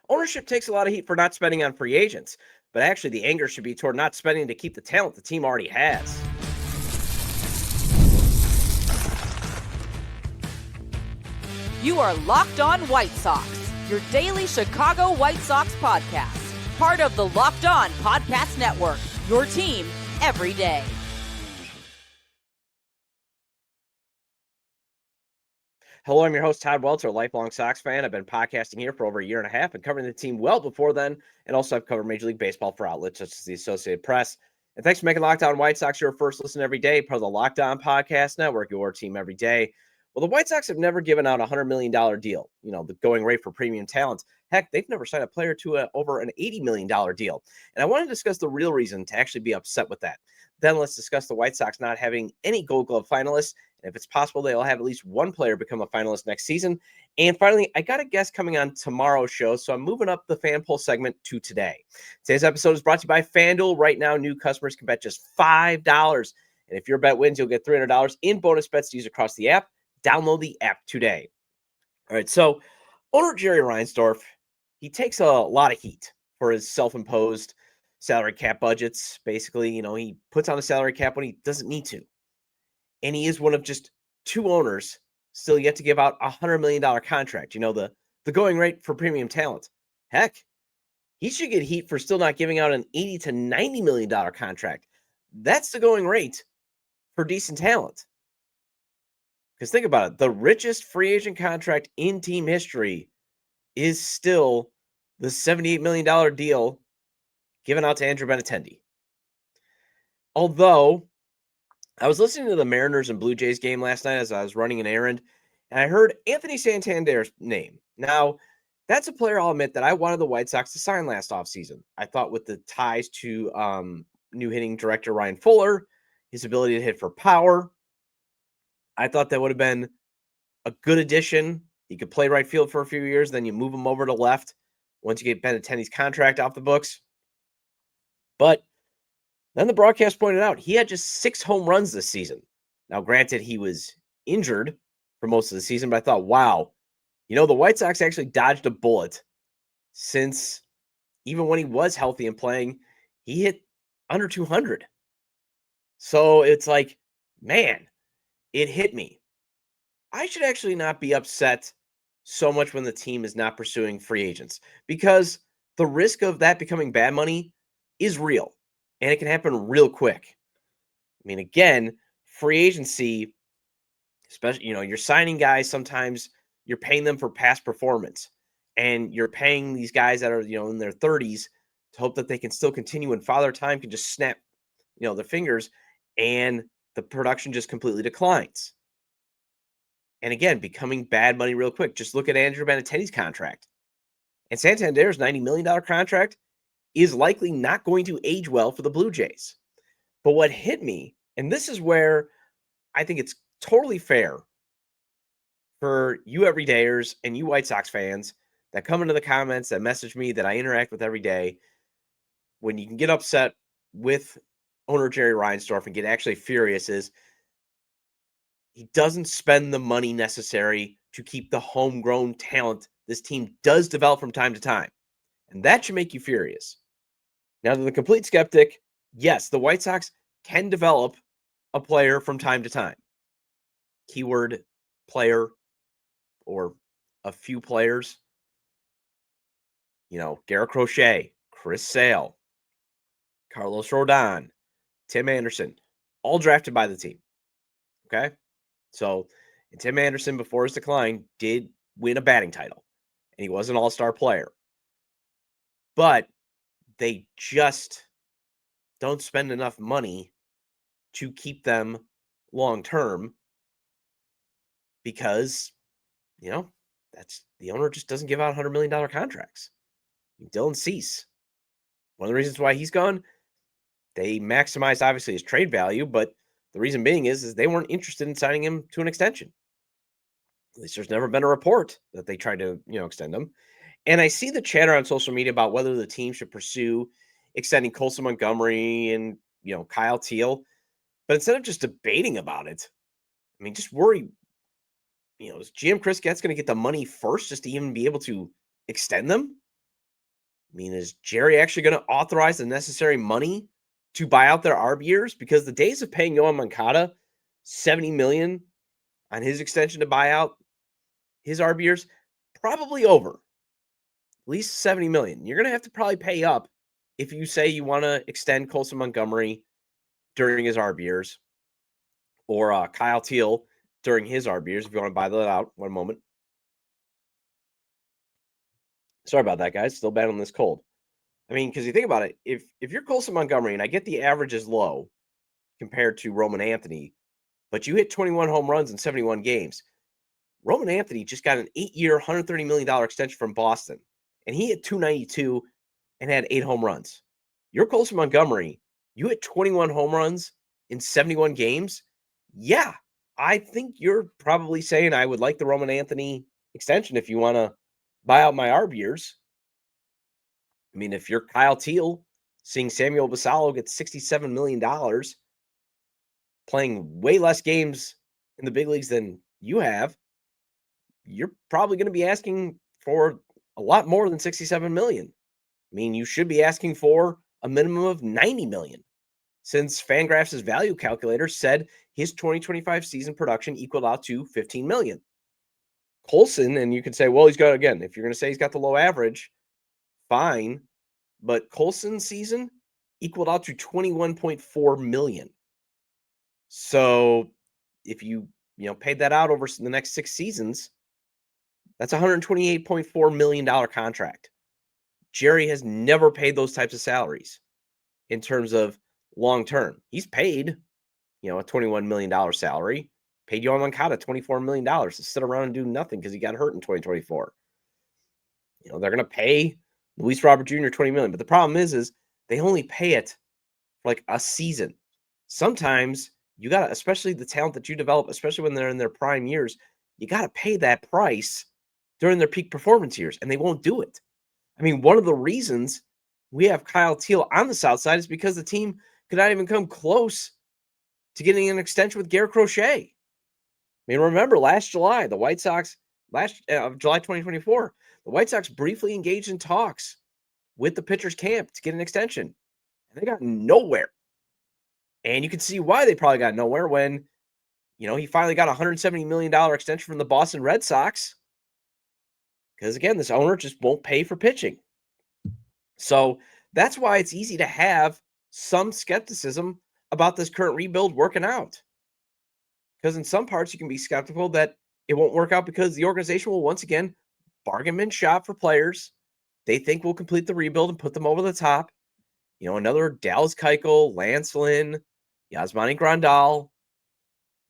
Ownership takes a lot of heat for not spending on free agents, but actually the anger should be toward not spending to keep the talent the team already has. You are Locked On White Sox, your daily Chicago White Sox podcast. Part of the Locked On Podcast Network, your team every day. Hello, I'm your host, Todd Welter, a lifelong Sox fan. I've been podcasting here for over a year and a half and covering the team well before then. And also I've covered Major League Baseball for outlets such as the Associated Press. And thanks for making Locked On White Sox your first listen every day, part of the Locked On Podcast Network, your team every day. Well, the White Sox have never given out a $100 million deal, the going rate for premium talent. Heck, they've never signed a player to over an $80 million deal. And I want to discuss the real reason to actually be upset with that. Then let's discuss the White Sox not having any Gold Glove finalists. And if it's possible, they'll have at least one player become a finalist next season. And finally, I got a guest coming on tomorrow's show, so I'm moving up the fan poll segment to today. Today's episode is brought to you by FanDuel. Right now, new customers can bet just $5. And if your bet wins, you'll get $300 in bonus bets to use across the app. Download the app today. All right, so owner Jerry Reinsdorf, he takes a lot of heat for his self-imposed salary cap budgets. Basically, he puts on a salary cap when he doesn't need to. And he is one of just two owners still yet to give out a $100 million contract. The going rate for premium talent. Heck, he should get heat for still not giving out an $80 to $90 million contract. That's the going rate for decent talent. Because think about it, the richest free agent contract in team history is still the $78 million deal given out to Andrew Benintendi. Although, I was listening to the Mariners and Blue Jays game last night as I was running an errand, and I heard Anthony Santander's name. Now, that's a player I'll admit that I wanted the White Sox to sign last offseason. I thought with the ties to new hitting director Ryan Fuller, his ability to hit for power, I thought that would have been a good addition. He could play right field for a few years, then you move him over to left once you get Benintendi's contract off the books. But then the broadcast pointed out he had just 6 home runs this season. Now, granted, he was injured for most of the season, but I thought, wow, the White Sox actually dodged a bullet since even when he was healthy and playing, he hit under 200. So it's like, man, it hit me. I should actually not be upset so much when the team is not pursuing free agents because the risk of that becoming bad money is real and it can happen real quick. I mean, again, free agency, especially, you're signing guys, sometimes you're paying them for past performance and you're paying these guys that are, in their 30s to hope that they can still continue and Father Time can just snap, their fingers and the production just completely declines. And again, becoming bad money real quick. Just look at Andrew Benintendi's contract. And Santander's $90 million contract is likely not going to age well for the Blue Jays. But what hit me, and this is where I think it's totally fair for you everydayers and you White Sox fans that come into the comments, that message me, that I interact with every day, when you can get upset with owner Jerry Reinsdorf and get actually furious is he doesn't spend the money necessary to keep the homegrown talent this team does develop from time to time. And that should make you furious. Now, to the complete skeptic, yes, the White Sox can develop a player from time to time. Keyword player or a few players. Garrett Crochet, Chris Sale, Carlos Rodon, Tim Anderson, all drafted by the team. Okay? So, and Tim Anderson, before his decline, did win a batting title. And he was an all-star player. But they just don't spend enough money to keep them long-term because, that's the owner just doesn't give out $100 million contracts. Dylan Cease, one of the reasons why he's gone, they maximized, obviously, his trade value, but the reason being is they weren't interested in signing him to an extension. At least there's never been a report that they tried to, extend him. And I see the chatter on social media about whether the team should pursue extending Colson Montgomery and, Kyle Teel. But instead of just debating about it, I mean, just worry, is GM Chris Getz going to get the money first just to even be able to extend them? I mean, is Jerry actually going to authorize the necessary money to buy out their RBers? Because the days of paying Yohan Moncada $70 million on his extension to buy out his RBers, probably over. At least $70 million. You're going to have to probably pay up if you say you want to extend Colson Montgomery during his RBers, or Kyle Teel during his RBers, if you want to buy that out. One moment. Sorry about that, guys. Still battling this cold. I mean, because you think about it, if you're Colson Montgomery, and I get the average is low compared to Roman Anthony, but you hit 21 home runs in 71 games. Roman Anthony just got an 8-year, $130 million extension from Boston, and he hit 292 and had 8 home runs. You're Colson Montgomery. You hit 21 home runs in 71 games. Yeah, I think you're probably saying I would like the Roman Anthony extension if you want to buy out my RBers. I mean, if you're Kyle Teel, seeing Samuel Basallo get $67 million, playing way less games in the big leagues than you have, you're probably going to be asking for a lot more than $67 million. I mean, you should be asking for a minimum of $90 million, since Fangraphs' value calculator said his 2025 season production equaled out to $15 million. Colson, and you can say, well, he's got, again, if you're going to say he's got the low average, fine, but Colson's season equaled out to $21.4 million. So if you paid that out over the next 6 seasons, that's a $128.4 million contract. Jerry has never paid those types of salaries in terms of long term. He's paid, a $21 million salary, paid Yohan Moncada $24 million to sit around and do nothing because he got hurt in 2024. They're going to pay Luis Robert Jr. $20 million. But the problem is they only pay it for like a season. Sometimes you got to, especially the talent that you develop, especially when they're in their prime years, you got to pay that price during their peak performance years, and they won't do it. I mean, one of the reasons we have Kyle Teel on the south side is because the team could not even come close to getting an extension with Garrett Crochet. I mean, remember last July, the White Sox, July 2024, the White Sox briefly engaged in talks with the pitcher's camp to get an extension, and they got nowhere. And you can see why they probably got nowhere when, he finally got a $170 million extension from the Boston Red Sox. Because, again, this owner just won't pay for pitching. So that's why it's easy to have some skepticism about this current rebuild working out. Because in some parts, you can be skeptical that it won't work out because the organization will once again bargain bin shop for players they think will complete the rebuild and put them over the top. Another Dallas Keuchel, Lance Lynn, Yasmani Grandal,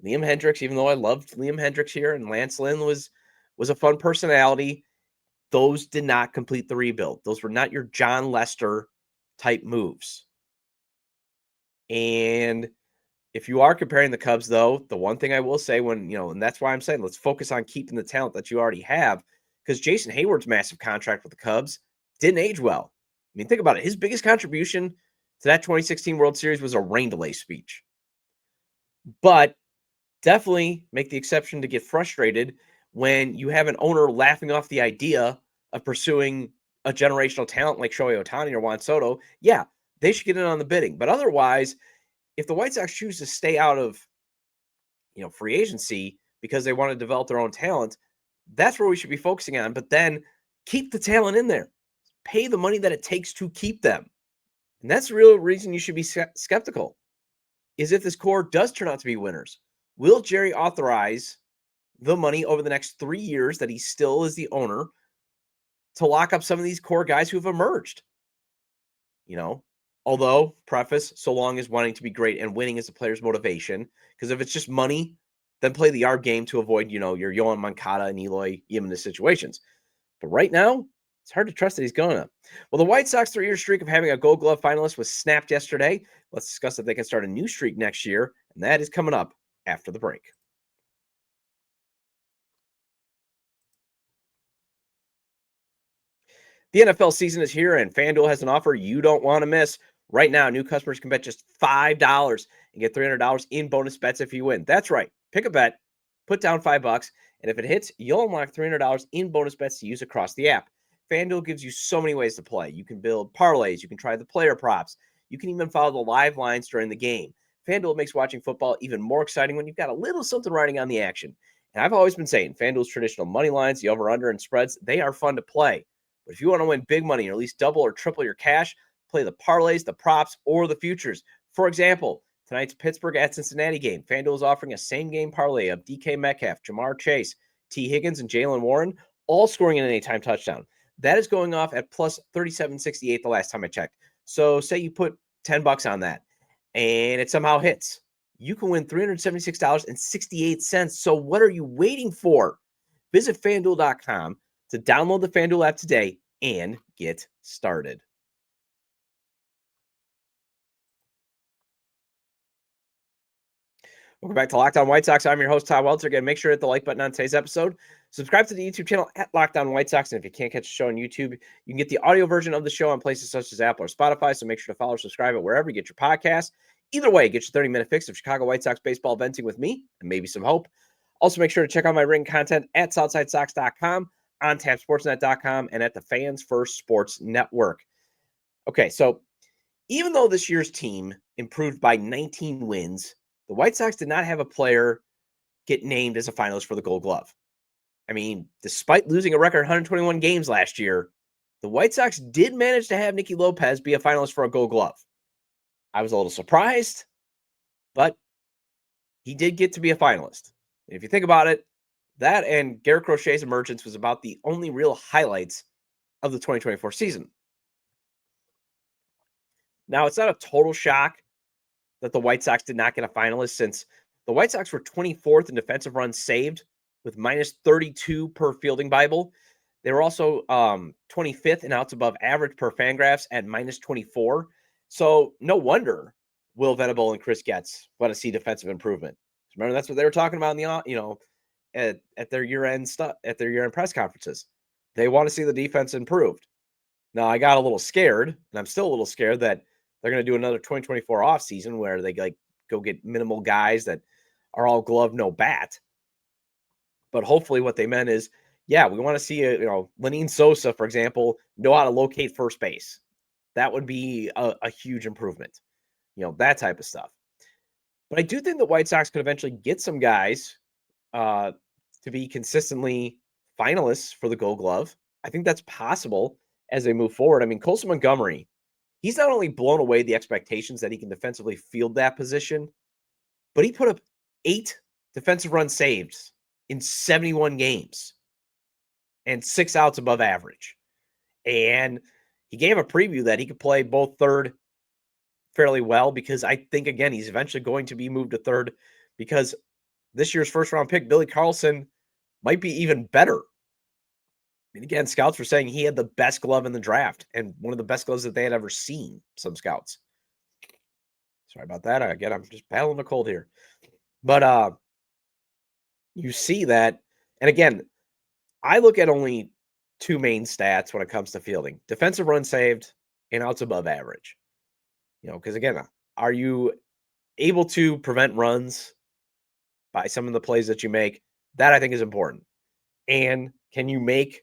Liam Hendricks, even though I loved Liam Hendricks here, and Lance Lynn was a fun personality. Those did not complete the rebuild. Those were not your John Lester type moves. And if you are comparing the Cubs, though, the one thing I will say and that's why I'm saying let's focus on keeping the talent that you already have, because Jason Hayward's massive contract with the Cubs didn't age well. I mean, think about it. His biggest contribution to that 2016 World Series was a rain delay speech. But definitely make the exception to get frustrated when you have an owner laughing off the idea of pursuing a generational talent like Shohei Ohtani or Juan Soto. Yeah, they should get in on the bidding. But otherwise, if the White Sox choose to stay out of, free agency because they want to develop their own talent, that's where we should be focusing on. But then keep the talent in there. Pay the money that it takes to keep them. And that's the real reason you should be skeptical, is if this core does turn out to be winners. Will Jerry authorize the money over the next 3 years that he still is the owner to lock up some of these core guys who have emerged? Although, preface, so long as wanting to be great and winning is the player's motivation. Because if it's just money, then play the ARB game to avoid, your Yohan Moncada and Eloy Jimenez situations. But right now, it's hard to trust that he's going to. Well, the White Sox 3-year streak of having a Gold Glove finalist was snapped yesterday. Let's discuss if they can start a new streak next year, and that is coming up after the break. The NFL season is here, and FanDuel has an offer you don't want to miss. Right now, new customers can bet just $5 and get $300 in bonus bets if you win. That's right. Pick a bet, put down $5, and if it hits, you'll unlock $300 in bonus bets to use across the app. FanDuel gives you so many ways to play. You can build parlays. You can try the player props. You can even follow the live lines during the game. FanDuel makes watching football even more exciting when you've got a little something riding on the action. And I've always been saying FanDuel's traditional money lines, the over-under, and spreads, they are fun to play. But if you want to win big money or at least double or triple your cash, play the parlays, the props, or the futures. For example, tonight's Pittsburgh at Cincinnati game, FanDuel is offering a same-game parlay of DK Metcalf, Jamar Chase, T. Higgins, and Jalen Warren, all scoring an anytime touchdown. That is going off at plus 37.68 the last time I checked. So say you put $10 on that and it somehow hits. You can win $376.68. So what are you waiting for? Visit FanDuel.com to download the FanDuel app today and get started. Welcome back to Locked On White Sox. I'm your host, Todd Welter. Again, make sure to hit the like button on today's episode. Subscribe to the YouTube channel at Locked On White Sox. And if you can't catch the show on YouTube, you can get the audio version of the show on places such as Apple or Spotify. So make sure to follow or subscribe it wherever you get your podcasts. Either way, get your 30-minute fix of Chicago White Sox baseball venting with me and maybe some hope. Also, make sure to check out my written content at SouthsideSox.com, on TapSportsNet.com, and at the Fans First Sports Network. Okay, so even though this year's team improved by 19 wins, the White Sox did not have a player get named as a finalist for the Gold Glove. I mean, despite losing a record 121 games last year, the White Sox did manage to have Nicky Lopez be a finalist for a Gold Glove. I was a little surprised, but he did get to be a finalist. And if you think about it, that and Garrett Crochet's emergence was about the only real highlights of the 2024 season. Now, it's not a total shock that the White Sox did not get a finalist, since the White Sox were 24th in defensive runs saved with minus 32 per fielding Bible. They were also 25th in outs above average per Fangraphs at minus 24. So no wonder Will Venable and Chris Getz want to see defensive improvement. Remember, that's what they were talking about in the at their year-end press conferences. They want to see the defense improved. Now, I got a little scared, and I'm still a little scared that they're going to do another 2024 offseason where they go get minimal guys that are all glove, no bat. But hopefully what they meant is, yeah, we want to see, Lenine Sosa, for example, know how to locate first base. That would be a huge improvement, that type of stuff. But I do think the White Sox could eventually get some guys to be consistently finalists for the Gold Glove. I think that's possible as they move forward. I mean, Colson Montgomery, he's not only blown away the expectations that he can defensively field that position, but he put up 8 defensive runs saved in 71 games and 6 outs above average. And he gave a preview that he could play both third fairly well, because I think, again, he's eventually going to be moved to third, because this year's first-round pick, Billy Carlson, might be even better. I mean, again, scouts were saying he had the best glove in the draft and one of the best gloves that they had ever seen, some scouts. Sorry about that. Again, I'm just battling a cold here. But you see that. And again, I look at only 2 main stats when it comes to fielding: defensive runs saved and outs above average. Because again, are you able to prevent runs by some of the plays that you make? That I think is important. And can you make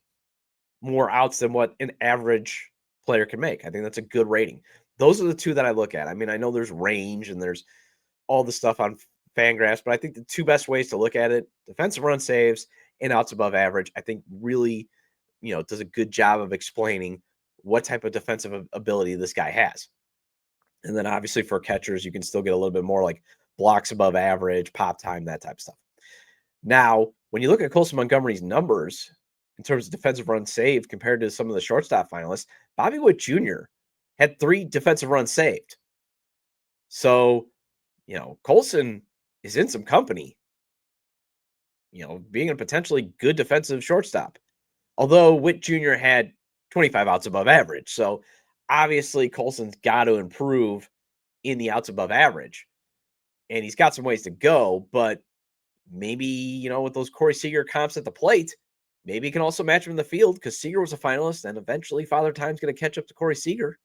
more outs than what an average player can make? I think that's a good rating. Those are the 2 that I look at. I mean, I know there's range and there's all the stuff on Fangraphs, but I think the 2 best ways to look at it, defensive run saves and outs above average, I think really, does a good job of explaining what type of defensive ability this guy has. And then obviously for catchers, you can still get a little bit more like blocks above average, pop time, that type of stuff. Now, when you look at Colson Montgomery's numbers in terms of defensive runs saved compared to some of the shortstop finalists, Bobby Witt Jr. had 3 defensive runs saved. So, Colson is in some company, being a potentially good defensive shortstop. Although Witt Jr. had 25 outs above average. So obviously Colson's got to improve in the outs above average. And he's got some ways to go, but maybe, with those Corey Seager comps at the plate, maybe he can also match him in the field, because Seager was a finalist, and eventually Father Time's going to catch up to Corey Seager.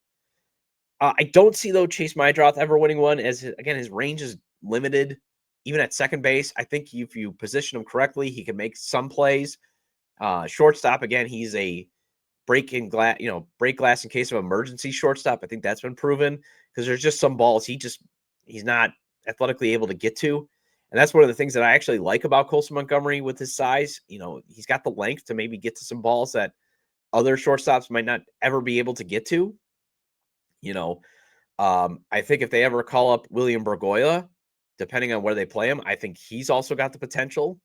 I don't see, though, Chase Meidroth ever winning one, as, his range is limited, even at second base. I think if you position him correctly, he can make some plays. Shortstop, again, he's a break glass in case of emergency shortstop. I think that's been proven because there's just some balls he's not athletically able to get to. And that's one of the things that I actually like about Colson Montgomery with his size. He's got the length to maybe get to some balls that other shortstops might not ever be able to get to. I think if they ever call up William Bergolla, depending on where they play him, I think he's also got the potential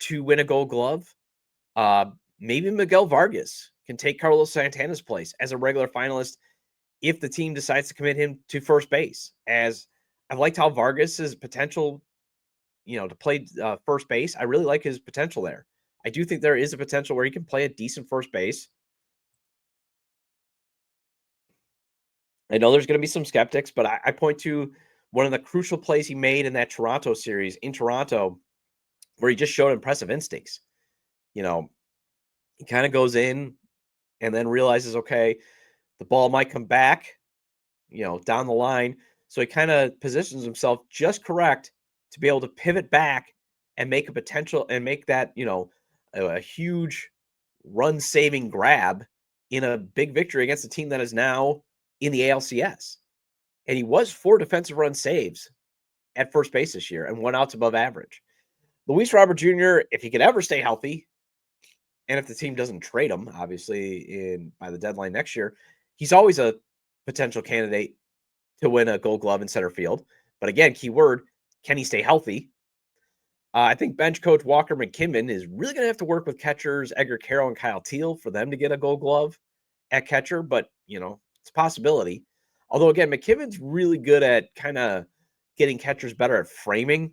to win a Gold Glove. Maybe Miguel Vargas can take Carlos Santana's place as a regular finalist if the team decides to commit him to first base. As I've liked how Vargas's potential, to play first base. I really like his potential there. I do think there is a potential where he can play a decent first base. I know there's going to be some skeptics, but I point to one of the crucial plays he made in that Toronto series in Toronto, where he just showed impressive instincts. He kind of goes in and then realizes, okay, the ball might come back, down the line. So he kind of positions himself just correct to be able to pivot back and make that, a huge run-saving grab in a big victory against a team that is now in the ALCS. And he was 4 defensive run saves at first base this year and 1 outs above average. Luis Robert Jr., if he could ever stay healthy, and if the team doesn't trade him, obviously, by the deadline next year, he's always a potential candidate to win a Gold Glove in center field. But again, key word, can he stay healthy? I think bench coach Walker McKinnon is really going to have to work with catchers Edgar Quero and Kyle Teel for them to get a Gold Glove at catcher. But, it's a possibility. Although, again, McKinnon's really good at kind of getting catchers better at framing.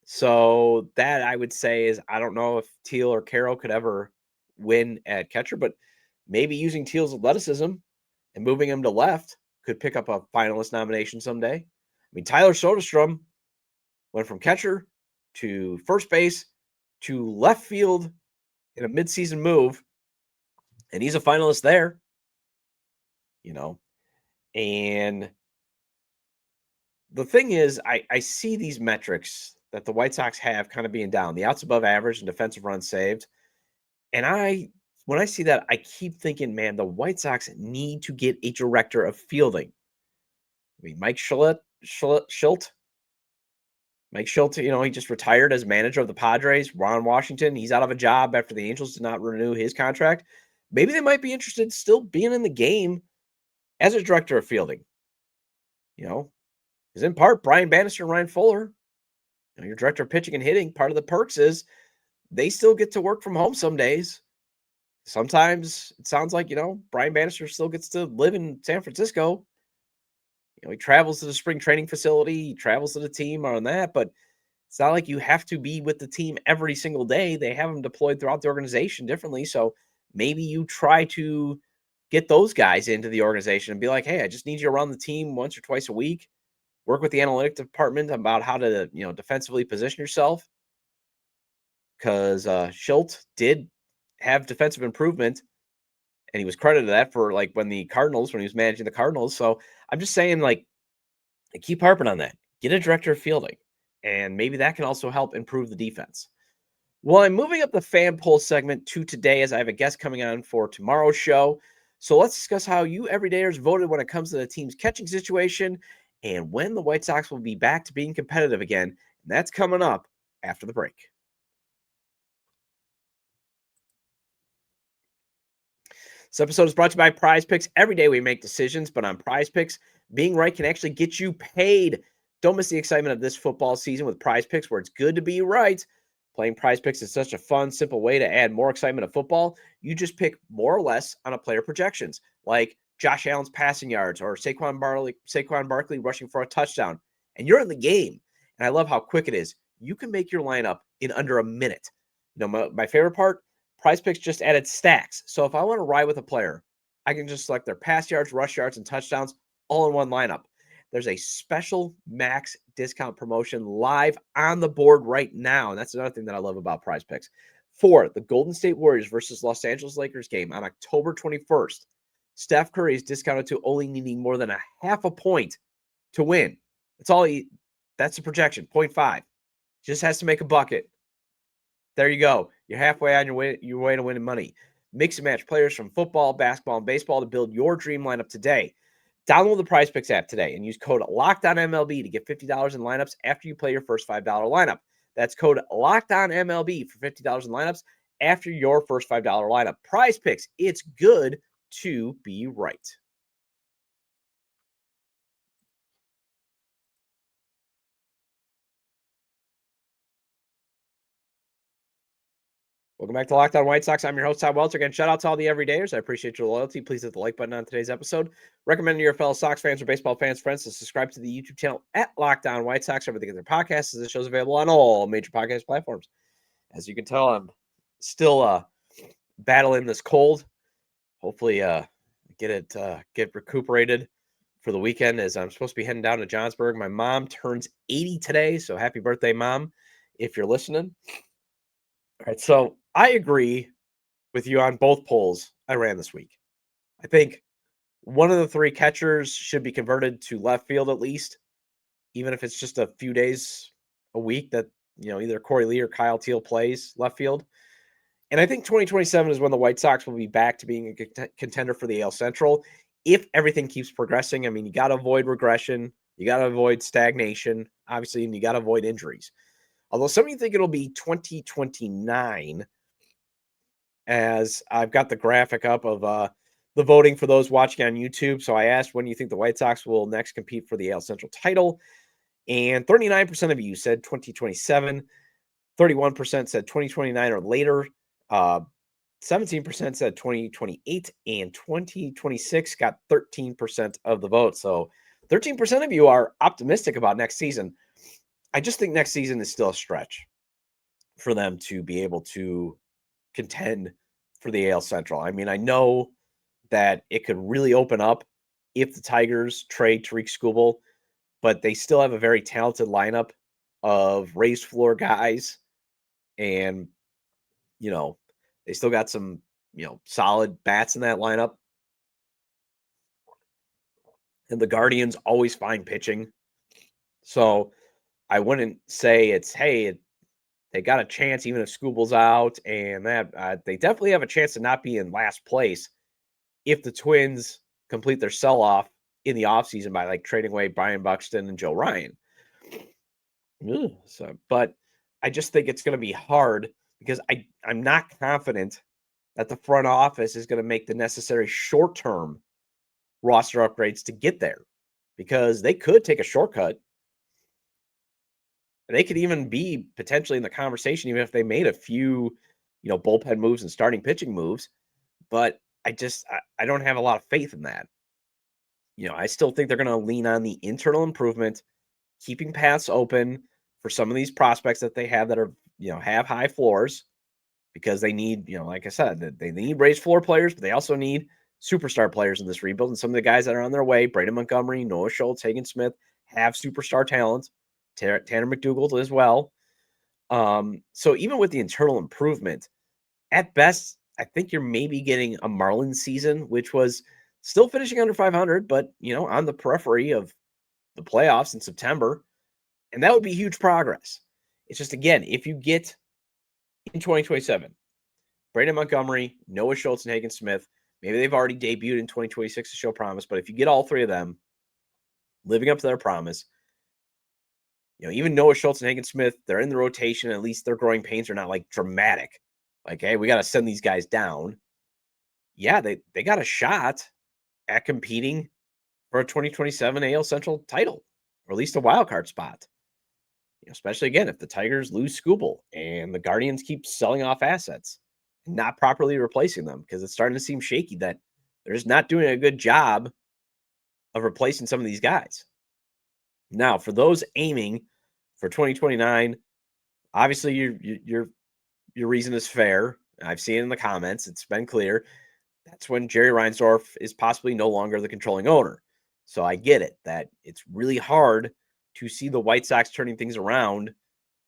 So that I would say is, I don't know if Teal or Quero could ever win at catcher, but maybe using Teal's athleticism and moving him to left could pick up a finalist nomination someday. I mean, Tyler Soderstrom went from catcher to first base to left field in a midseason move, and he's a finalist there. And the thing is, I see these metrics that the White Sox have kind of being down, the outs above average and defensive runs saved. And when I see that, I keep thinking, man, the White Sox need to get a director of fielding. I mean, Mike Shildt, he just retired as manager of the Padres. Ron Washington, he's out of a job after the Angels did not renew his contract. Maybe they might be interested in still being in the game as a director of fielding. Because in part, Brian Bannister and Ryan Fuller, your director of pitching and hitting, part of the perks is they still get to work from home some days. Sometimes it sounds like, Brian Bannister still gets to live in San Francisco. He travels to the spring training facility, he travels to the team on that, but it's not like you have to be with the team every single day. They have them deployed throughout the organization differently. So maybe you try to get those guys into the organization and be like, hey, I just need you around the team once or twice a week. Work with the analytic department about how to, defensively position yourself. Because Shildt did have defensive improvement, and he was credited that for when he was managing the Cardinals. So I'm just saying, I keep harping on that. Get a director of fielding, and maybe that can also help improve the defense. Well, I'm moving up the fan poll segment to today as I have a guest coming on for tomorrow's show. So let's discuss how you everydayers voted when it comes to the team's catching situation and when the White Sox will be back to being competitive again. And that's coming up after the break. This episode is brought to you by Prize Picks. Every day we make decisions, but on Prize Picks, being right can actually get you paid. Don't miss the excitement of this football season with Prize Picks, where it's good to be right. Playing Prize Picks is such a fun, simple way to add more excitement to football. You just pick more or less on a player projections, like Josh Allen's passing yards or Saquon Barkley rushing for a touchdown, and you're in the game. And I love how quick it is. You can make your lineup in under a minute. My favorite part, Prize Picks just added stacks. So if I want to ride with a player, I can just select their pass yards, rush yards, and touchdowns all in one lineup. There's a special max discount promotion live on the board right now. And that's another thing that I love about Prize Picks. For the Golden State Warriors versus Los Angeles Lakers game on October 21st, Steph Curry is discounted to only needing more than a half a point to win. That's the projection, 0.5. Just has to make a bucket. There you go. You're halfway on your way to winning money. Mix and match players from football, basketball, and baseball to build your dream lineup today. Download the PrizePicks app today and use code LOCKEDONMLB to get $50 in lineups after you play your first $5 lineup. That's code LOCKEDONMLB for $50 in lineups after your first $5 lineup. PrizePicks, it's good to be right. Welcome back to Locked On White Sox. I'm your host, Todd Welter. Again, shout out to all the everydayers. I appreciate your loyalty. Please hit the like button on today's episode. Recommend to your fellow Sox fans or baseball fans, friends, to subscribe to the YouTube channel at Locked On White Sox. Everything in their podcasts, as the show's available on all major podcast platforms. As you can tell, I'm still battling this cold. Hopefully, get recuperated for the weekend, as I'm supposed to be heading down to Johnsburg. My mom turns 80 today, so happy birthday, Mom, if you're listening. All right, so I agree with you on both polls I ran this week. I think one of the three catchers should be converted to left field at least, even if it's just a few days a week that, either Korey Lee or Kyle Teel plays left field. And I think 2027 is when the White Sox will be back to being a contender for the AL Central if everything keeps progressing. I mean, you got to avoid regression. You got to avoid stagnation, obviously, and you got to avoid injuries. Although some of you think it'll be 2029, as I've got the graphic up of the voting for those watching on YouTube. So I asked, when do you think the White Sox will next compete for the AL Central title? And 39% of you said 2027. 31% said 2029 or later. 17% said 2028. And 2026 got 13% of the vote. So 13% of you are optimistic about next season. I just think next season is still a stretch for them to be able to contend for the AL Central. I mean, I know that it could really open up if the Tigers trade Tariq Skubal, but they still have a very talented lineup of raised floor guys. And, they still got some, solid bats in that lineup. And the Guardians always find pitching. So I wouldn't say it's, hey, they got a chance even if Skubal's out, and that they definitely have a chance to not be in last place if the Twins complete their sell-off in the offseason by trading away Brian Buxton and Joe Ryan. But I just think it's going to be hard because I'm not confident that the front office is going to make the necessary short-term roster upgrades to get there, because they could take a shortcut. They could even be potentially in the conversation, even if they made a few, bullpen moves and starting pitching moves. But I don't have a lot of faith in that. I still think they're going to lean on the internal improvement, keeping paths open for some of these prospects that they have that are, have high floors, because they need, like I said, they need raised floor players, but they also need superstar players in this rebuild. And some of the guys that are on their way, Braden Montgomery, Noah Schultz, Hagen Smith, have superstar talent. Tanner McDougal as well. So even with the internal improvement, at best, I think you're maybe getting a Marlins season, which was still finishing under 500, but, on the periphery of the playoffs in September. And that would be huge progress. It's just, again, if you get in 2027, Braden Montgomery, Noah Schultz, and Hagen Smith, maybe they've already debuted in 2026 to show promise, but if you get all three of them living up to their promise, even Noah Schultz and Hagen Smith, they're in the rotation. At least their growing pains are not dramatic. Hey, we got to send these guys down. Yeah, they got a shot at competing for a 2027 AL Central title, or at least a wild card spot. Especially, again, if the Tigers lose Skubal and the Guardians keep selling off assets and not properly replacing them, because it's starting to seem shaky that they're just not doing a good job of replacing some of these guys. Now, for those aiming for 2029, obviously your reason is fair. I've seen it in the comments. It's been clear. That's when Jerry Reinsdorf is possibly no longer the controlling owner. So I get it, that it's really hard to see the White Sox turning things around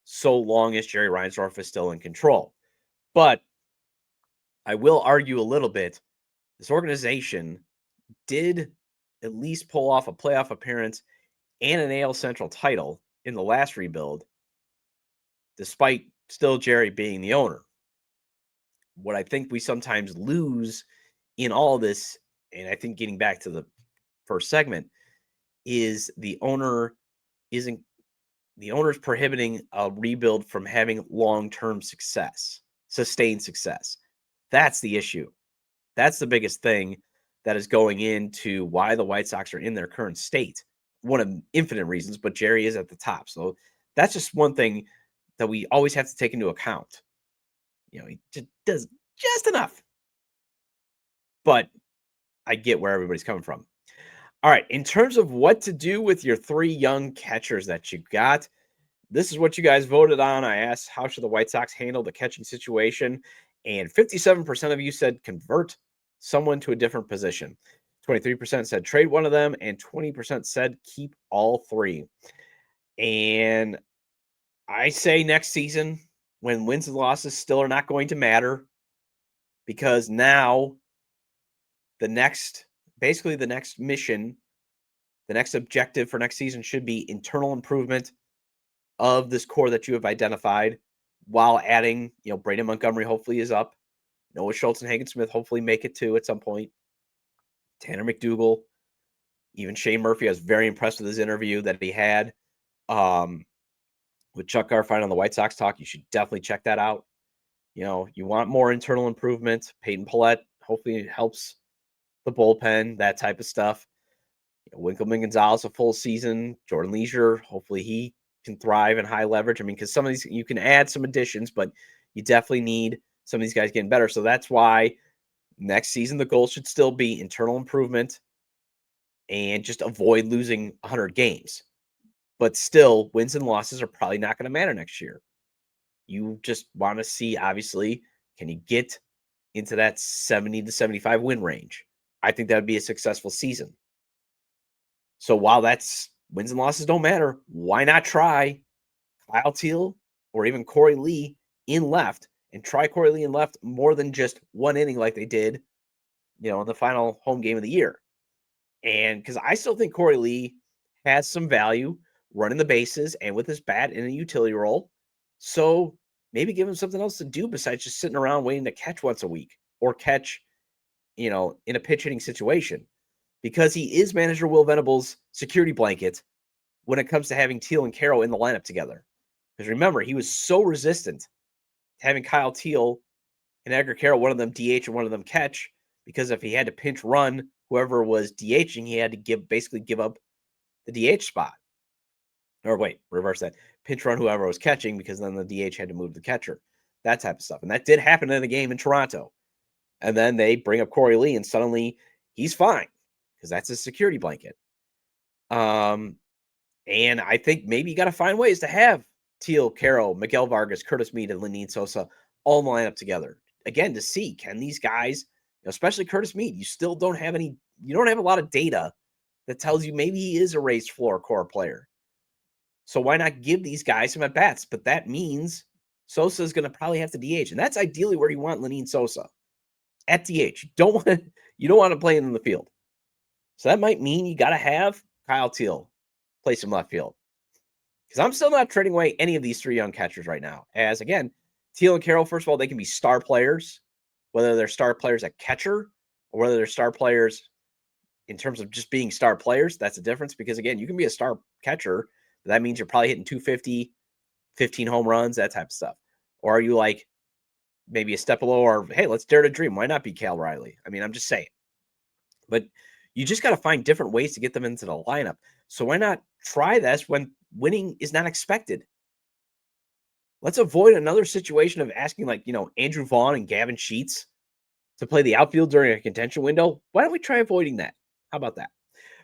so long as Jerry Reinsdorf is still in control. But I will argue a little bit. This organization did at least pull off a playoff appearance and an AL Central title in the last rebuild, despite still Jerry being the owner. what I think we sometimes lose in all of this, and I think getting back to the first segment, is the owner's prohibiting a rebuild from having long-term success, sustained success. That's the issue. That's the biggest thing that is going into why the White Sox are in their current state. One of infinite reasons, but Jerry is at the top. So that's just one thing that we always have to take into account. He just does just enough. But I get where everybody's coming from. All right, in terms of what to do with your 3 young catchers that you got, this is what you guys voted on. I asked, how should the White Sox handle the catching situation? And 57% of you said convert someone to a different position. 23% said trade one of them, and 20% said keep all 3. And I say next season, when wins and losses still are not going to matter, because now the next mission, the next objective for next season should be internal improvement of this core that you have identified, while adding, Braden Montgomery hopefully is up. Noah Schultz and Hagen Smith hopefully make it too at some point. Tanner McDougal, even Shane Murphy. I was very impressed with his interview that he had with Chuck Garfien on the White Sox Talk. You should definitely check that out. You want more internal improvement. Peyton Pallette hopefully helps the bullpen, that type of stuff. Winkelman Gonzalez a full season. Jordan Leisure, hopefully he can thrive in high leverage. I mean, because some of these, you can add some additions, but you definitely need some of these guys getting better. So that's why next season the goal should still be internal improvement and just avoid losing 100 games. But still, wins and losses are probably not going to matter next year. You just want to see, obviously, can you get into that 70 to 75 win range? I think that would be a successful season. So while that's wins and losses don't matter, why not try Kyle Teel or even Korey Lee in left, and try Korey Lee in left more than just one inning like they did, in the final home game of the year. And because I still think Korey Lee has some value running the bases and with his bat in a utility role. So maybe give him something else to do besides just sitting around waiting to catch once a week or catch, in a pitch hitting situation, because he is manager Will Venable's security blanket when it comes to having Teel and Quero in the lineup together. Because remember, he was so resistant to having Kyle Teel and Edgar Quero, one of them DH and one of them catch, because if he had to pinch run whoever was DHing, he had to basically give up the DH spot. Or wait, reverse that. Pinch run whoever was catching, because then the DH had to move the catcher. That type of stuff. And that did happen in the game in Toronto. And then they bring up Korey Lee, and suddenly he's fine, because that's his security blanket. And I think maybe you got to find ways to have Teel, Quero, Miguel Vargas, Curtis Mead, and Lenyn Sosa all in the lineup together. Again, to see, can these guys, especially Curtis Mead, you don't have a lot of data that tells you maybe he is a raised floor core player. So why not give these guys some at-bats? But that means Sosa is going to probably have to DH. And that's ideally where you want Lenyn Sosa, at DH. You don't want to play him in the field. So that might mean you got to have Kyle Teel play some left field. Because I'm still not trading away any of these 3 young catchers right now. As, again, Teel and Quero, first of all, they can be star players, whether they're star players at catcher or whether they're star players in terms of just being star players. That's a difference, because, again, you can be a star catcher, but that means you're probably hitting 250, 15 home runs, that type of stuff. Or are you like maybe a step below, or, hey, let's dare to dream. Why not be Cal Riley? I mean, I'm just saying. But you just got to find different ways to get them into the lineup. So why not try this when winning is not expected? Let's avoid another situation of asking, Andrew Vaughn and Gavin Sheets to play the outfield during a contention window. Why don't we try avoiding that? How about that?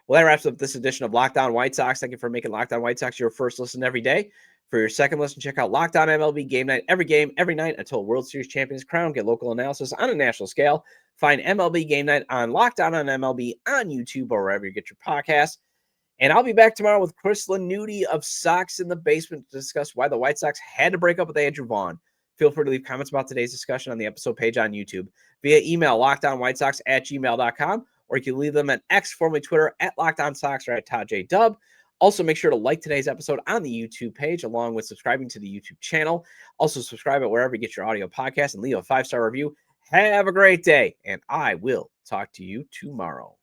Well, that wraps up this edition of Locked On White Sox. Thank you for making Locked On White Sox your first listen every day. For your second listen, check out Locked On MLB Game Night. Every game, every night until a World Series champion is crowned. Get local analysis on a national scale. Find MLB Game Night on Locked On MLB on YouTube or wherever you get your podcasts. And I'll be back tomorrow with Chris Lanuti of Sox in the Basement to discuss why the White Sox had to break up with Andrew Vaughn. Feel free to leave comments about today's discussion on the episode page on YouTube via email, lockedonwhitesox@gmail.com, or you can leave them at X, formerly Twitter, at LockedOnSox or at Todd J. Dub. Also, make sure to like today's episode on the YouTube page, along with subscribing to the YouTube channel. Also, subscribe at wherever you get your audio podcast and leave a 5-star review. Have a great day, and I will talk to you tomorrow.